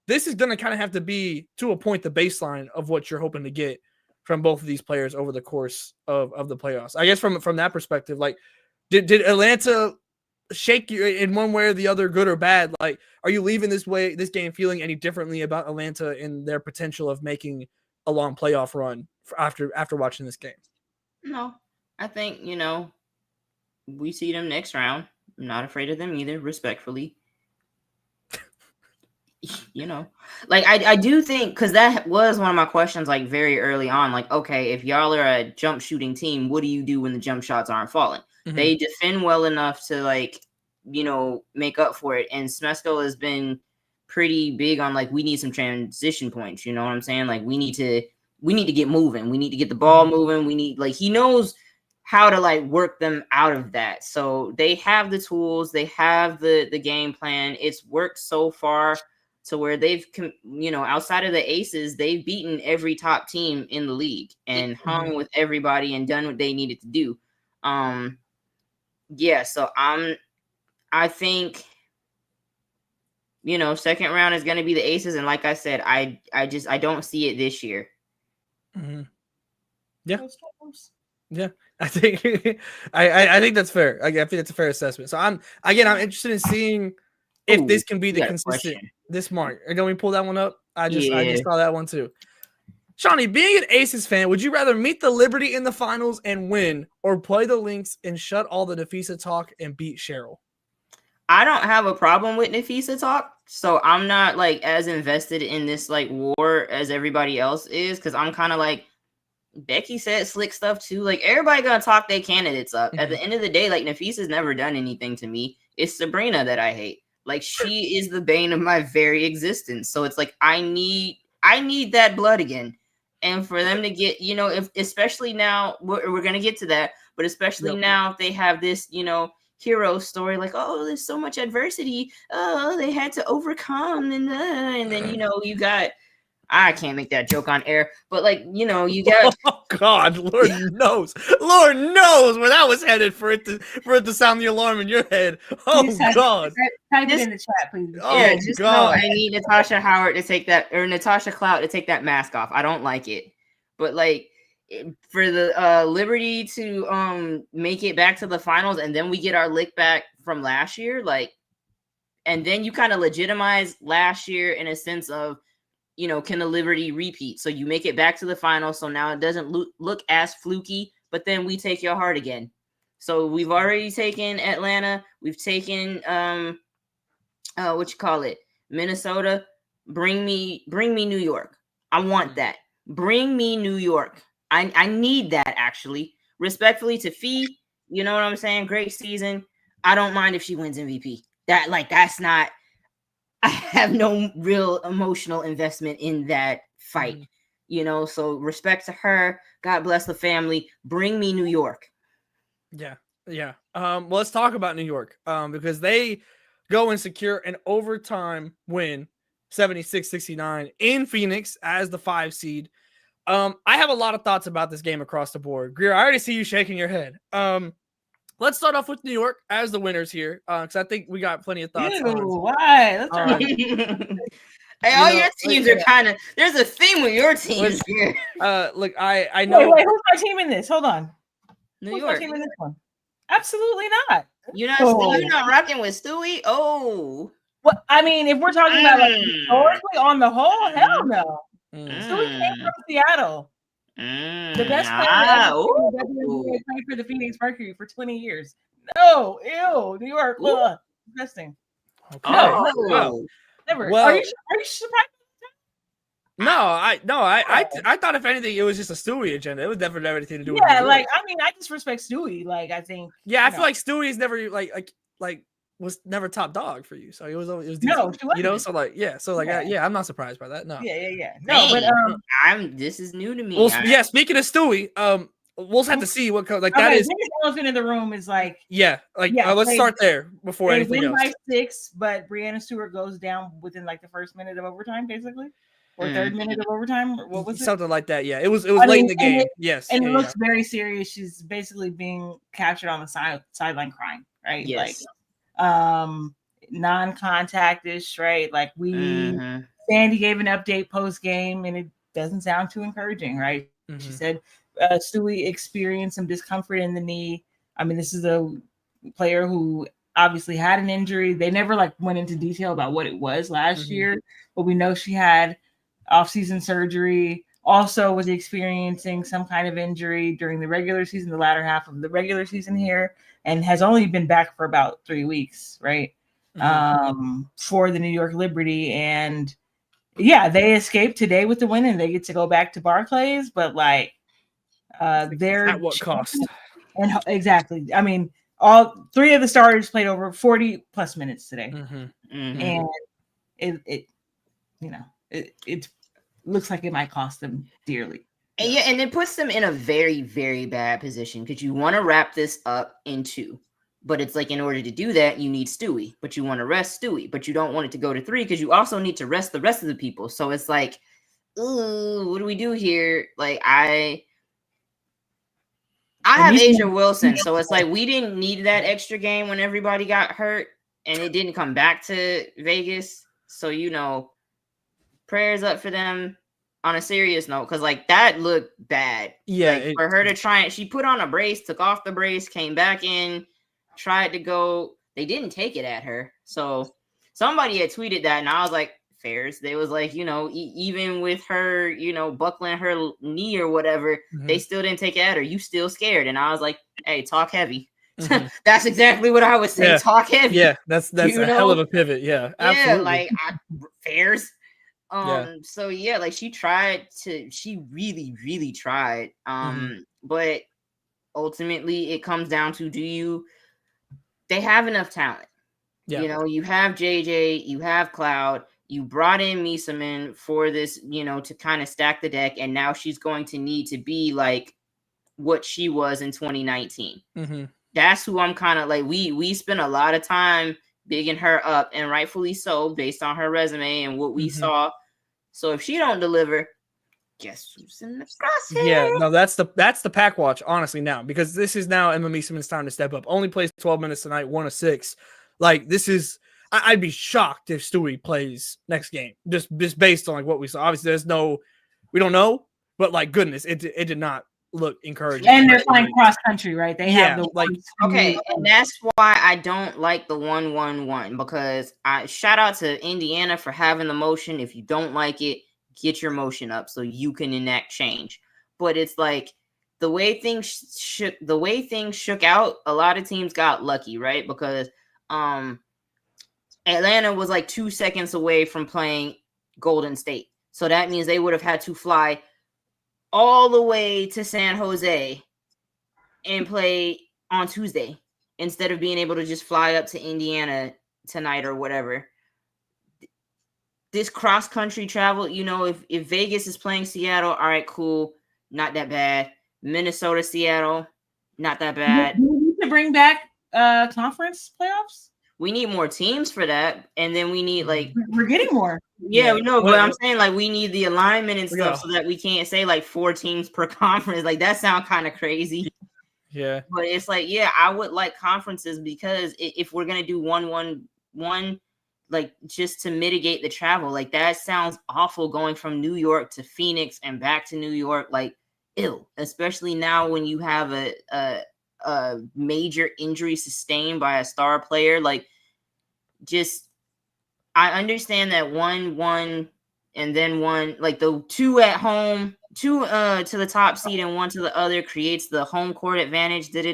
this is going to kind of have to be, to a point, the baseline of what you're hoping to get from both of these players over the course of the playoffs. I guess from that perspective, like, did Atlanta shake you in one way or the other, good or bad? Like, are you leaving this game feeling any differently about Atlanta and their potential of making a long playoff run after watching this game? No, I think, we see them next round. I'm not afraid of them either, respectfully. Like, I do think, because that was one of my questions, like, very early on, like, okay, if y'all are a jump shooting team, what do you do when the jump shots aren't falling? They defend well enough to, like, make up for it. And Smesco has been pretty big on, like, we need some transition points. You know what I'm saying? Like, we need to get moving. We need to get the ball moving. We need, like, he knows how to, like, work them out of that. So they have the tools. They have the game plan. It's worked so far to where they've, outside of the Aces, they've beaten every top team in the league and hung with everybody and done what they needed to do. Yeah, so I think, second round is going to be the Aces. And like I said, I don't see it this year. Yeah. Yeah. I think, I think that's fair. I think that's a fair assessment. So I'm interested in seeing if this can be the consistent this mark. Can we pull that one up? I just saw that one too. Shawnee, being an Aces fan, would you rather meet the Liberty in the finals and win, or play the Lynx and shut all the Nafisa talk and beat Cheryl? I don't have a problem with Nafisa talk, so I'm not, like, as invested in this, like, war as everybody else is, because I'm kind of like, Becky said slick stuff too. Like, everybody gonna talk their candidates up. At the end of the day, like, Nafisa's never done anything to me. It's Sabrina that I hate. Like, she is the bane of my very existence. So it's like, I need that blood again. And for them to get, if especially now, we're going to get to that, but especially now if they have this, hero story, like, oh, there's so much adversity. Oh, they had to overcome. And then, you got, I can't make that joke on air, but, like, you got. Oh God, Lord knows where that was headed for it to sound the alarm in your head. Oh God, type it in the chat, please. Oh just God, know I need Natasha Howard to take that, or Natasha Clout to take that mask off. I don't like it, but, like, for the Liberty to make it back to the finals, and then we get our lick back from last year, like, and then you kind of legitimize last year in a sense of, can the Liberty repeat? So you make it back to the final. So now it doesn't look as fluky, but then we take your heart again. So we've already taken Atlanta. We've taken Minnesota. Bring me New York. I want that. Bring me New York. I need that, actually. Respectfully to Fee, you know what I'm saying? Great season. I don't mind if she wins MVP. That's not. I have no real emotional investment in that fight. So respect to her. God bless the family. Bring me New York. Yeah. Well, let's talk about New York. Because they go and secure an overtime win, 76-69 in Phoenix as the 5 seed. I have a lot of thoughts about this game across the board. Greer, I already see you shaking your head. Let's start off with New York as the winners here, because I think we got plenty of thoughts. Why? Let's start Hey, all your teams are kind of. There's a theme with your teams here. Look, I know. Wait, who's my team in this? Hold on. Who's my team in this one? Absolutely not. You're not rocking with Stewie? Oh. Well, I mean, if we're talking about historically on the whole, hell no. Stewie came from Seattle. The best player WNBA played for the Phoenix Mercury for 20 years. No, ew, New York, disgusting. Okay. Wow. Never. Well, are you surprised? No, I thought if anything, it was just a Stewie agenda. It was never anything to do with I just respect Stewie. I think. Yeah, I feel like Stewie is never was never top dog for you. So it was decent. No, she wasn't. I'm not surprised by that. No. Yeah. No, but this is new to me. Well, speaking of Stewie, we'll have to see what that is. The elephant in the room is let's start there before anything else. They win by 6, but Breanna Stewart goes down within the first minute of overtime, basically, or third minute of overtime. Or what was it? Something like that. Yeah, it was late in the game. Yes, and it looks very serious. She's basically being captured on the sideline crying, right? Yes. Non-contact-ish, right? Sandy gave an update post game, and it doesn't sound too encouraging, right? She said Stewie experienced some discomfort in the knee. I mean, this is a player who obviously had an injury. They never went into detail about what it was last year, but we know she had off-season surgery. Also was experiencing some kind of injury during the regular season, the latter half of the regular season here, and has only been back for about 3 weeks, right? For the New York Liberty. And they escaped today with the win and they get to go back to Barclays, but they're at what cost? And exactly. I mean, all 3 of the starters played over 40 plus minutes today. And it looks like it might cost them dearly. And it puts them in a very, very bad position because you want to wrap this up in 2. But it's in order to do that, you need Stewie. But you want to rest Stewie. But you don't want it to go to 3 because you also need to rest the rest of the people. So it's ooh, what do we do here? I have Asia Wilson. So it's we didn't need that extra game when everybody got hurt. And it didn't come back to Vegas. So, prayers up for them. On a serious note, because that looked bad. Yeah, for her to try it, she put on a brace, took off the brace, came back in, tried to go. They didn't take it at her. So somebody had tweeted that, and I was like, fairs. They was even with her, buckling her knee or whatever, they still didn't take it at her. You still scared? And I was like, hey, talk heavy. That's exactly what I would say. Yeah. Talk heavy. Yeah, that's a hell of a pivot. Yeah, absolutely. Fairs. She really tried. But ultimately it comes down to they have enough talent. Yeah. You have JJ, you have Cloud, you brought in Misaman for this, to kind of stack the deck, and now she's going to need to be what she was in 2019. That's who I'm kind of we spent a lot of time bigging her up, and rightfully so, based on her resume and what we saw. So if she don't deliver, guess who's in the crosshair? Yeah, no, that's the pack watch, honestly, now, because this is now Emma Meeseman's time to step up. Only plays 12 minutes tonight, 1 of 6. This is, I'd be shocked if Stewie plays next game, just based on what we saw. Obviously, we don't know, but goodness, it did not look encouraging. And they're playing cross country, right? They have okay, and that's why I don't like the 1-1-1, because I shout out to Indiana for having the motion. If you don't like it, get your motion up so you can enact change. But it's like the way things shook out, a lot of teams got lucky, right? Because Atlanta was like 2 seconds away from playing Golden State. So that means they would have had to fly all the way to San Jose and play on Tuesday instead of being able to just fly up to Indiana tonight or whatever. This cross-country travel, you know, if Vegas is playing Seattle, all right, cool, not that bad. Minnesota, Seattle, not that bad. Do we need to bring back conference playoffs? We need more teams for that, and then we need like we're getting more. Yeah, we know, but I'm saying like we need the alignment and stuff so that we can't say like 4 teams per conference. Like that sounds kind of crazy. Yeah, but it's like I would like conferences because if we're gonna do one, like just to mitigate the travel, like that sounds awful going from New York to Phoenix and back to New York. Like, ew, especially now when you have a major injury sustained by a star player. Like, just I understand that one and then one, like the 2 at home, 2 to the top seed and 1 to the other creates the home court advantage. Get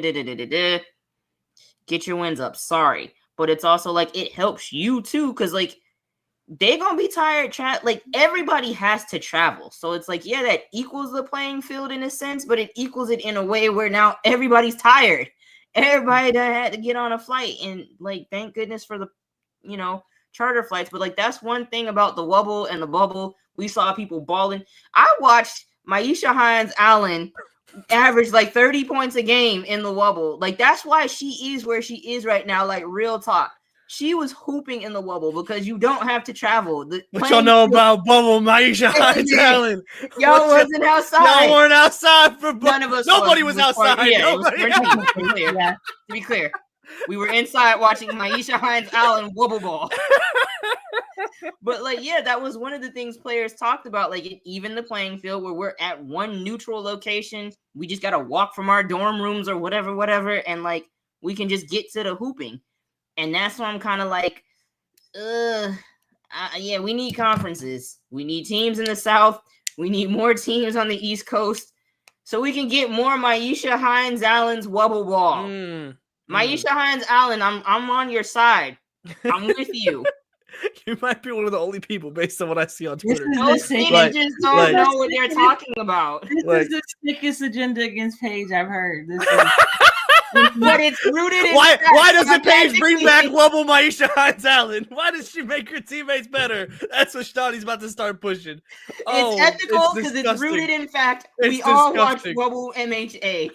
your wins up. Sorry, but it's also like it helps you too because like they're gonna be tired. Like everybody has to travel, so it's like that equals the playing field in a sense, but it equals it in a way where now everybody's tired. Everybody that had to get on a flight, and like thank goodness for the charter flights. But like that's one thing about the wobble and the bubble. We saw people balling. I watched Maisha Hines-Allen average like 30 points a game in the wobble. Like that's why she is where she is right now. Like real talk. She was hooping in the wobble because you don't have to travel. What y'all know about bubble, Maisha Hines-Allen? Y'all wasn't outside. Y'all weren't outside for none of us. Nobody was outside. Yeah, to be clear, we were inside watching Maisha Hines-Allen wobble ball. But like, that was one of the things players talked about. Like, even the playing field where we're at one neutral location, we just gotta walk from our dorm rooms or whatever, and like we can just get to the hooping. And that's why I'm kind of like, we need conferences. We need teams in the South. We need more teams on the East Coast so we can get more Maisha Hines-Allen's wobble ball. Maisha Hines-Allen, I'm on your side. I'm with you. You might be one of the only people based on what I see on Twitter. Those teenagers just don't know what they're talking about. This is the sickest agenda against Paige I've heard. But it's rooted in why doesn't Paige bring back wobble Maisha Hines-Allen? Why does she make her teammates better? That's what Shawty's about to start pushing. It's ethical because it's rooted in fact. We all watch wobble MHA.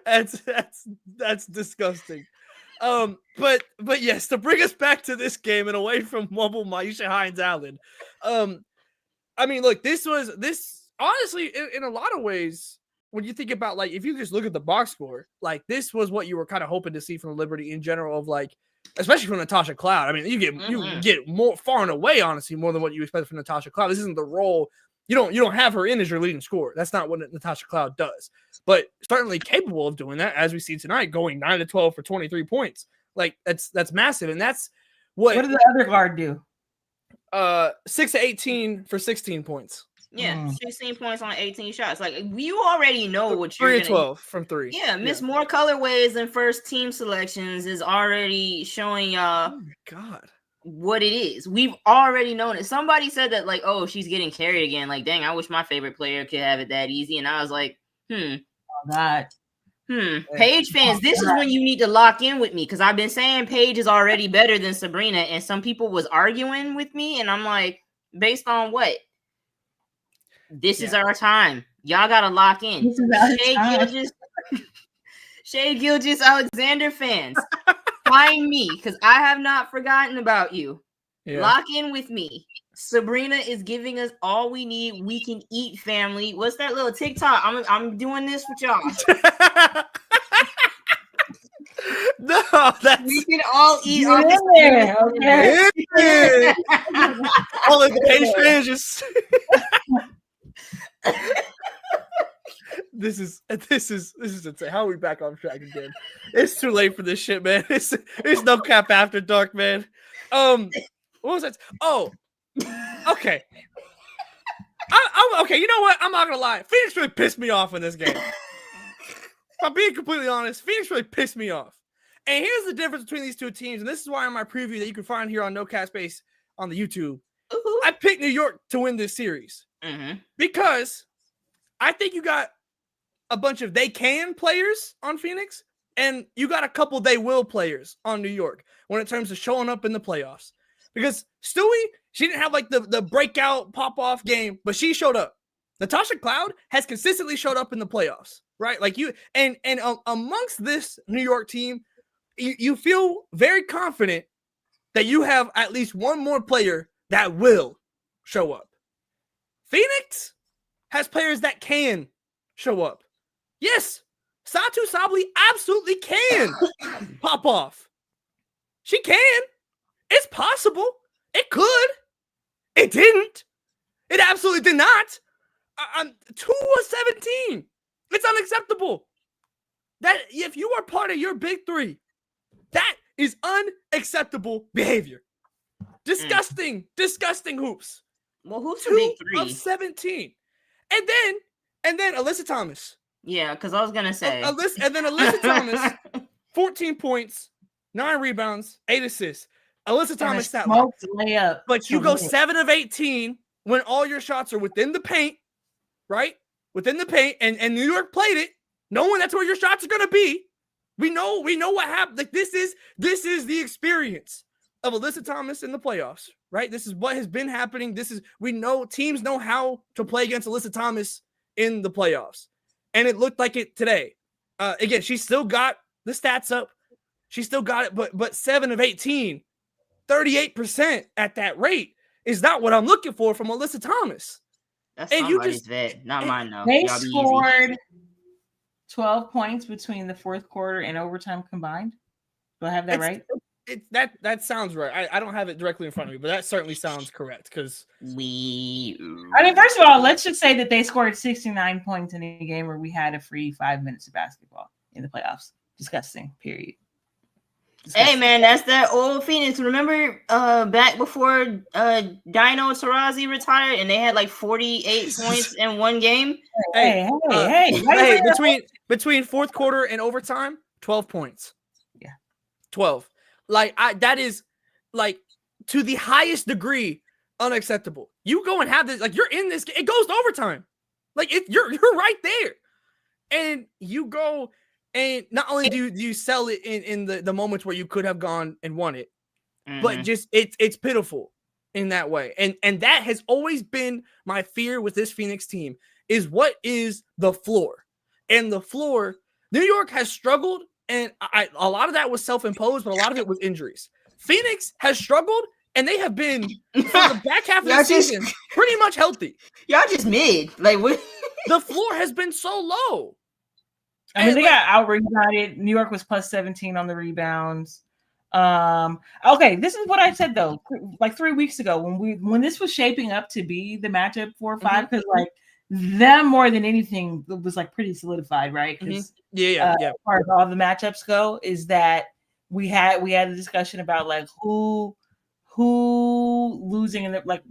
That's disgusting. But yes, to bring us back to this game and away from wobble Maisha Hines-Allen. I mean, look, this honestly in a lot of ways. When you think about, like, if you just look at the box score, like, this was what you were kind of hoping to see from Liberty in general, of like, especially from Natasha Cloud. I mean, you get more far and away, honestly, more than what you expect from Natasha Cloud. This isn't the role. You don't have her in as your leading scorer. That's not what Natasha Cloud does. But certainly capable of doing that, as we see tonight, going 9 to 12 for 23 points. Like, that's massive, and that's what did the other guard do? 6 to 18 for 16 points. Yeah, 16 points on 18 shots. Like, you already know what you're 3 to 12 from 3. Yeah, miss more colorways than first team selections is already showing y'all. Oh my God, what it is. We've already known it. Somebody said that, like, oh, she's getting carried again. Like, dang, I wish my favorite player could have it that easy. And I was like, Paige fans, this is when you need to lock in with me, because I've been saying Paige is already better than Sabrina, and some people was arguing with me, and I'm like, based on what? This is our time. Y'all gotta lock in. Shea Gilgeous Alexander fans, find me, because I have not forgotten about you. Lock in with me. Sabrina is giving us all we need. We can eat, family. What's that little TikTok? I'm doing this with y'all. No, we can all eat on there. Okay. All of the Paige fans just. This is insane. How are we back on track again? It's too late for this shit, man. There's no cap after dark, man. What was that? Oh, okay. I'm okay. You know what? I'm not gonna lie. Phoenix really pissed me off in this game. If I'm being completely honest, Phoenix really pissed me off. And here's the difference between these two teams, and this is why in my preview that you can find here on No Cat Space on the YouTube, I picked New York to win this series because I think you got a bunch of they can players on Phoenix, and you got a couple they will players on New York when it comes to showing up in the playoffs. Because Stewie, she didn't have like the breakout pop-off game, but she showed up. Natasha Cloud has consistently showed up in the playoffs, right? Like you and amongst this New York team, you feel very confident that you have at least one more player that will show up. Phoenix has players that can show up. Yes, Satu Sabli absolutely can pop off. She can. It's possible. It could. It didn't. It absolutely did not. 2 of 17. It's unacceptable. That if you are part of your big three, that is unacceptable behavior. Disgusting, disgusting hoops. Well, who's the big 2 of 17. And then Alyssa Thomas. Yeah, because I was gonna say Alyssa Thomas, 14 points, 9 rebounds, 8 assists. Alyssa Thomas stat line. Layup. But you go 7 of 18 when all your shots are within the paint, right? Within the paint, and New York played it, knowing that's where your shots are gonna be. We know what happened. Like this is the experience of Alyssa Thomas in the playoffs, right? This is what has been happening. We know teams know how to play against Alyssa Thomas in the playoffs. And it looked like it today. Again, she still got the stats up. She still got it, but 7 of 18, 38% at that rate is not what I'm looking for from Alyssa Thomas. That's and somebody's vet, not mine though. They scored 12 points between the fourth quarter and overtime combined. Do I have that right? That sounds right. I don't have it directly in front of me, but that certainly sounds correct because I mean, first of all, let's just say that they scored 69 points in a game where we had a free 5 minutes of basketball in the playoffs. Disgusting, period. Disgusting. Hey man, that's that old Phoenix. Remember back before Dino Taurasi retired and they had like 48 points in one game? Hey, between fourth quarter and overtime, 12 points. Yeah. 12. Like that is like to the highest degree unacceptable. You go and have this, like you're in this, it goes to overtime. Like you're right there. And you go and not only do you sell it in the moments where you could have gone and won it, but just it's pitiful in that way. And that has always been my fear with this Phoenix team is what is the floor. And the floor, New York has struggled. And a lot of that was self-imposed, but a lot of it was injuries. Phoenix has struggled, and they have been, for the back half of the season, pretty much healthy. Y'all just mid. Like, what? The floor has been so low. I mean, they got out-rebounded. New York was plus 17 on the rebounds. Okay, this is what I said, though, like 3 weeks ago, when this was shaping up to be the matchup 4 or 5, because, like, them more than anything was like pretty solidified, right? Because as far as all the matchups go, is that we had a discussion about like who losing and like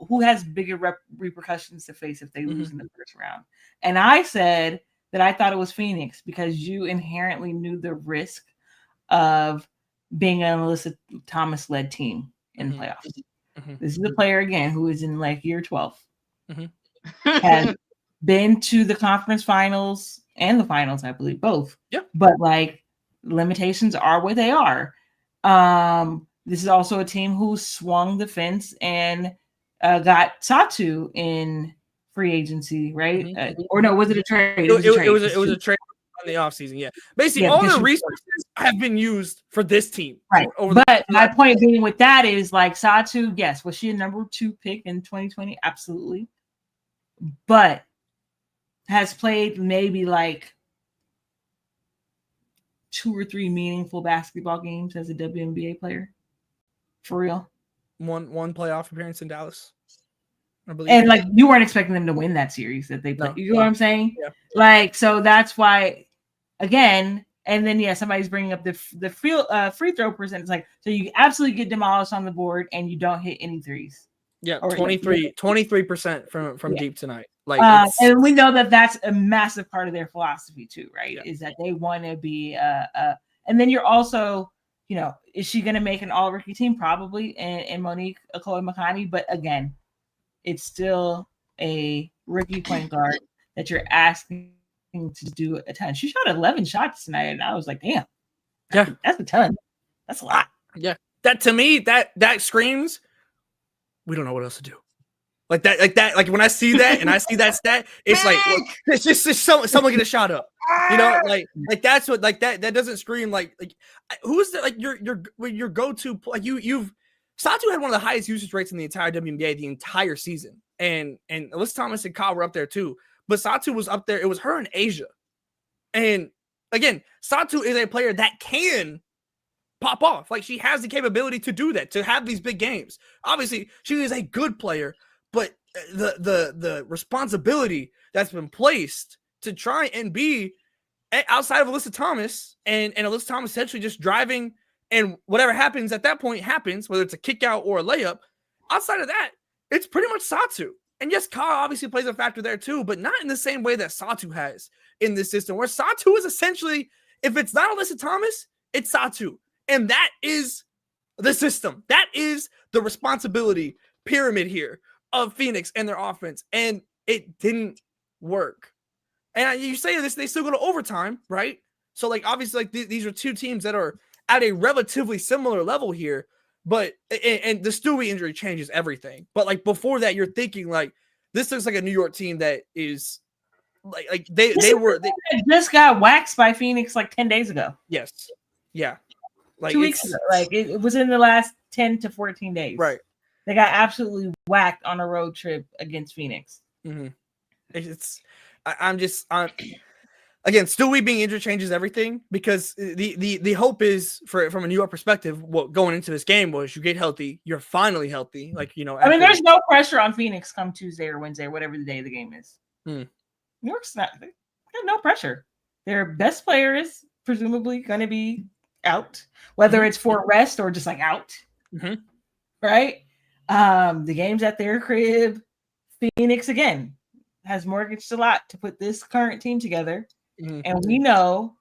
who has bigger repercussions to face if they lose in the first round. And I said that I thought it was Phoenix because you inherently knew the risk of being an Alyssa Thomas led team in the playoffs. This is a player again who is in like year 12. Has been to the conference finals and the finals, I believe, both. Yep. But like limitations are what they are. This is also a team who swung the fence and got Satu in free agency, right? Or no, was it a trade? It was a trade in the offseason, yeah. Basically, all the resources have been used for this team. Right. But my point being with that is like Satu, yes, was she a number 2 pick in 2020? Absolutely. But has played maybe like 2 or 3 meaningful basketball games as a WNBA player. For real. One playoff appearance in Dallas, I believe. And like you weren't expecting them to win that series that they played. No, you know what I'm saying? Yeah. Like, so that's why, again, and then somebody's bringing up the free throw percentage. Like, so you absolutely get demolished on the board and you don't hit any threes. Yeah, Or- 23% from Yeah. deep tonight. Like, and we know that that's a massive part of their philosophy too, right? Yeah. Is that they want to be and then you're also, you know, is she going to make an all-rookie team? Probably, and Monique Okoye-Makani, but again, it's still a rookie point guard that you're asking to do a ton. She shot 11 shots tonight, and I was like, damn, that's a ton. That's a lot. Yeah, that to me, that screams, we don't know what else to do. Like when I see that and I see that stat, it's like, well, it's just someone get a shot up. You know, like that's what, like that doesn't scream like who's the, like your go-to, like you've Satu had one of the highest usage rates in the entire WNBA the entire season, and Alyssa Thomas and Kyle were up there too, but Satu was up there. It was her and Asia, and again, Satu is a player that can pop off. Like, she has the capability to do that, to have these big games. Obviously, she is a good player, but the responsibility that's been placed to try and be outside of Alyssa Thomas and Alyssa Thomas essentially just driving, and whatever happens at that point happens, whether it's a kick out or a layup. Outside of that, it's pretty much Satu. And yes, Kyle obviously plays a factor there too, but not in the same way that Satu has in this system, where Satu is essentially, if it's not Alyssa Thomas, it's Satu. And that is the system. That is the responsibility pyramid here of Phoenix and their offense. And it didn't work. And you say this, they still go to overtime, right? So, like, obviously, like these are two teams that are at a relatively similar level here. But, and the Stewie injury changes everything. But, like, before that, you're thinking, like, this looks like a New York team that is, like they just got waxed by Phoenix like 10 days ago. Yes. Yeah. Like 2 weeks ago. Like, it was in the last 10 to 14 days. Right. They got absolutely whacked on a road trip against Phoenix. Mm-hmm. I'm again, Stewie being injured changes everything, because the hope is from a New York perspective, what going into this game was you get healthy, you're finally healthy. Like, you know, I mean, there's no pressure on Phoenix come Tuesday or Wednesday, or whatever the day of the game is. New York's not, they got no pressure. Their best player is presumably going to be out, whether it's for rest or just like out. Right? The game's at their crib. Phoenix again has mortgaged a lot to put this current team together. And we know,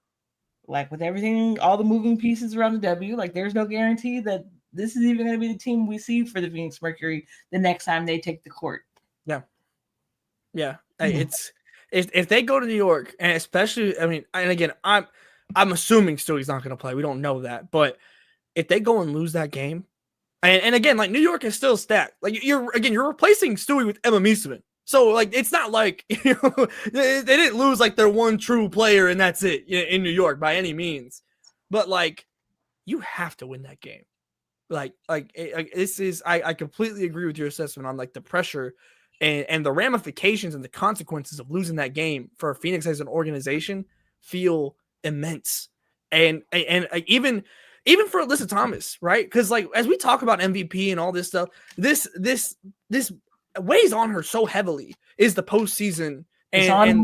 like, with everything, all the moving pieces around the W, like, there's no guarantee that this is even going to be the team we see for the Phoenix Mercury the next time they take the court. Yeah. It's if they go to New York, and especially, I mean, and again, I'm assuming Stewie's not going to play. We don't know that, but if they go and lose that game, and again, like, New York is still stacked. Like, you're replacing Stewie with Emma Meesseman. So, like, it's not like, you know, they didn't lose like their one true player and that's it in New York by any means. But, like, you have to win that game. Like this is, I completely agree with your assessment on, like, the pressure and the ramifications and the consequences of losing that game for Phoenix as an organization feel immense. And even for Alyssa Thomas, right? Because, like, as we talk about MVP and all this stuff, this weighs on her so heavily is the postseason, and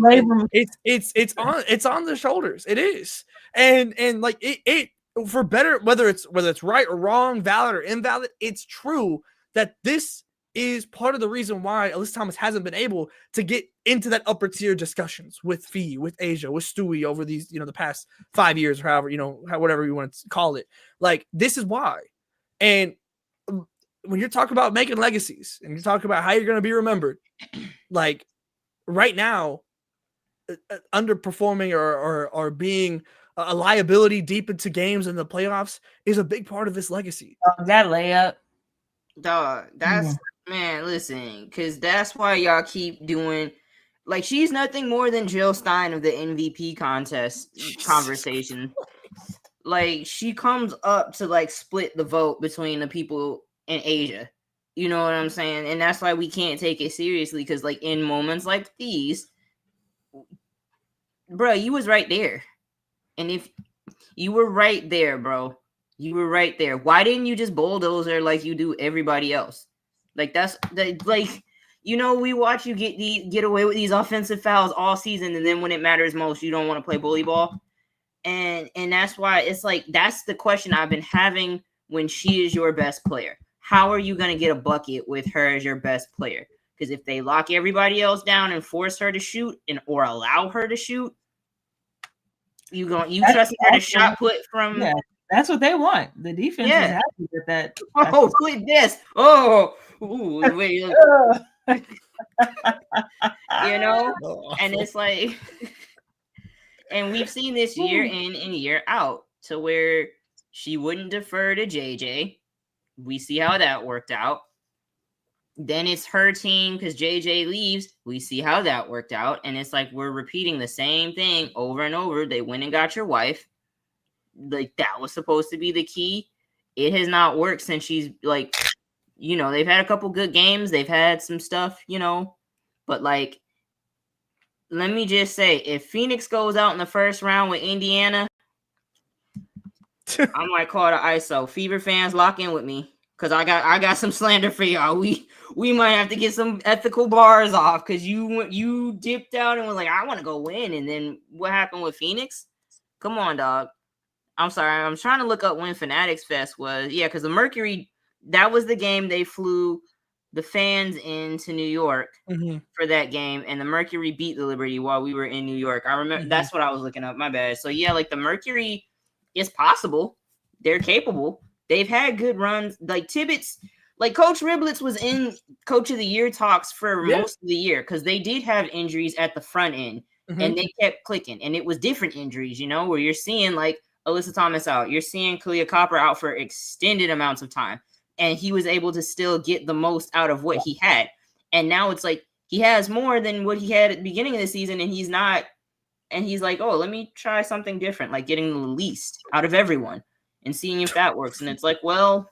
it's on the shoulders. It is, and like it for better, whether it's right or wrong, valid or invalid, it's true that this is part of the reason why Alyssa Thomas hasn't been able to get into that upper tier discussions with Fee, with Asia, with Stewie over these, you know, the past 5 years, or however, you know, whatever you want to call it. Like, this is why. And when you're talking about making legacies and you talk about how you're going to be remembered, like, right now, underperforming or being a liability deep into games in the playoffs is a big part of this legacy. That layup, dog. That's man. Listen, because that's why y'all keep doing. Like, she's nothing more than Jill Stein of the MVP contest conversation. Like, she comes up to, like, split the vote between the people in Asia. You know what I'm saying? And that's why we can't take it seriously, because, like, in moments like these, bro, you was right there. And if you were right there, bro, you were right there. Why didn't you just bulldoze her like you do everybody else? Like, like, you know, we watch you get away with these offensive fouls all season, and then when it matters most, you don't want to play bully ball. And that's why it's like, that's the question I've been having when she is your best player. how are you going to get a bucket with her as your best player? Because if they lock everybody else down and force her to shoot or allow her to shoot, you trust her to shot put from. Yeah, that's what they want. The defense is happy with that. Oh, look at this. Oh, ooh, wait. You know, and it's like, and we've seen this year in and year out to where she wouldn't defer to JJ. We see how that worked out. Then it's her team because JJ leaves. We see how that worked out. And it's like we're repeating the same thing over and over. They went and got your wife. Like, that was supposed to be the key. It has not worked since she's, like, you know, they've had a couple good games. They've had some stuff, you know. But, like, let me just say, if Phoenix goes out in the first round with Indiana, I might call the ISO. Fever fans, lock in with me. Because I got some slander for y'all. We might have to get some ethical bars off because you dipped out and was like, I want to go win. And then what happened with Phoenix? Come on, dog. I'm sorry. I'm trying to look up when Fanatics Fest was. Yeah, because the Mercury, that was the game they flew the fans into New York for that game. And the Mercury beat the Liberty while we were in New York. I remember that's what I was looking up. My bad. So, yeah, like the Mercury is possible. They're capable. They've had good runs. Like Tibbetts, like Coach Riblets was in Coach of the Year talks for most of the year because they did have injuries at the front end and they kept clicking. And it was different injuries, you know, where you're seeing like Alyssa Thomas out. You're seeing Kalia Copper out for extended amounts of time. And he was able to still get the most out of what he had. And now it's like he has more than what he had at the beginning of the season. And he's not. And he's like, oh, let me try something different, like getting the least out of everyone. And seeing if that works. And it's like, well,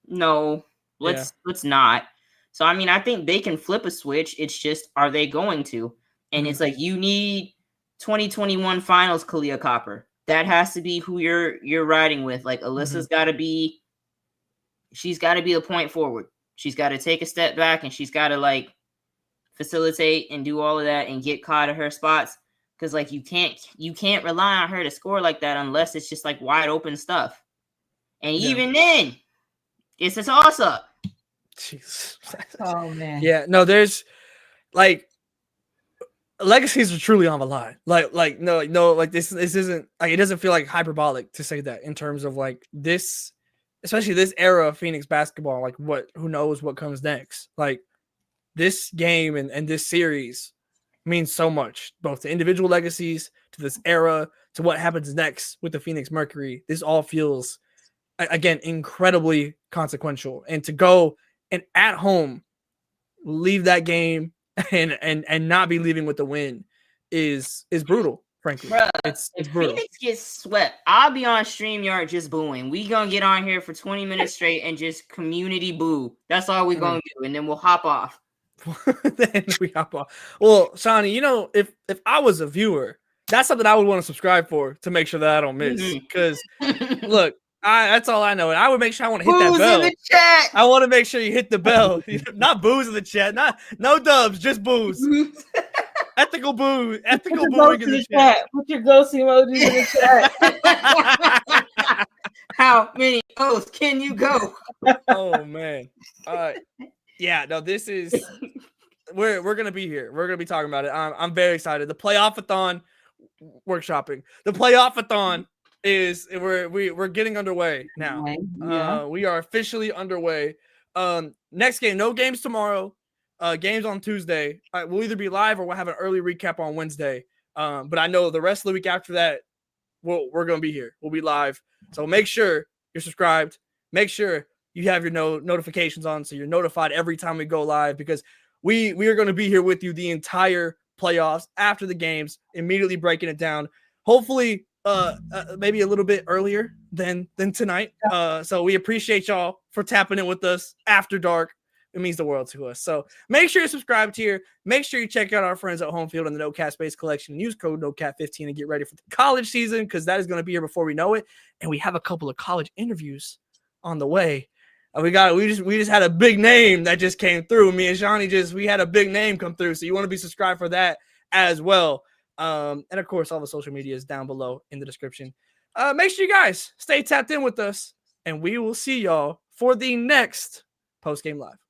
no, let's not. So, I mean, I think they can flip a switch. It's just, are they going to? And it's like, you need 2021 finals, Kalia Copper. That has to be who you're riding with. Like, Alyssa's got to be, she's got to be the point forward. She's got to take a step back and she's got to, like, facilitate and do all of that and get caught at her spots. Because, like, you can't rely on her to score like that unless it's just, like, wide open stuff. And even then, it's a toss-up. Jeez. Oh, man. Yeah, no, there's, like, legacies are truly on the line. Like this isn't, like, it doesn't feel, like, hyperbolic to say that in terms of, like, this, especially this era of Phoenix basketball, like, who knows what comes next. Like, this game and this series means so much, both to individual legacies, to this era, to what happens next with the Phoenix Mercury. This all feels, again, incredibly consequential. And to go and at home leave that game and not be leaving with the win is brutal, frankly. Bruh, it's if brutal. Phoenix gets swept, I'll be on StreamYard just booing. We gonna get on here for 20 minutes straight and just community boo. That's all we gonna do, and then we'll hop off. Then we hop off. Well, Shawnee, you know, if I was a viewer, that's something I would want to subscribe for to make sure that I don't miss. Because look, that's all I know. And I would make sure I want to hit that bell. In the chat. I want to make sure you hit the bell. Not booze in the chat. No dubs, just booze. Ethical booze. Ethical booing in the chat. Put your ghost emojis in the chat. How many O's can you go? Oh man. Yeah, no, this is we're gonna be here. We're gonna be talking about it. I'm very excited. The playoff-a-thon workshopping. The playoff-a-thon is we're getting underway now. We are officially underway. Next game, no games tomorrow. Games on Tuesday. We'll either be live or we'll have an early recap on Wednesday. But I know the rest of the week after that, we're gonna be here. We'll be live. So make sure you're subscribed. Make sure you have your notifications on so you're notified every time we go live, because we are going to be here with you the entire playoffs after the games, immediately breaking it down. Hopefully, maybe a little bit earlier than tonight. So we appreciate y'all for tapping in with us after dark. It means the world to us. So make sure you're subscribed here. Make sure you check out our friends at Home Field and the No Cap Space Collection and use code NOCAP15 to get ready for the college season, because that is going to be here before we know it. And we have a couple of college interviews on the way. We just had a big name that just came through. Me and Johnny we had a big name come through. So you want to be subscribed for that as well. And of course, all the social media is down below in the description. Make sure you guys stay tapped in with us, and we will see y'all for the next post game live.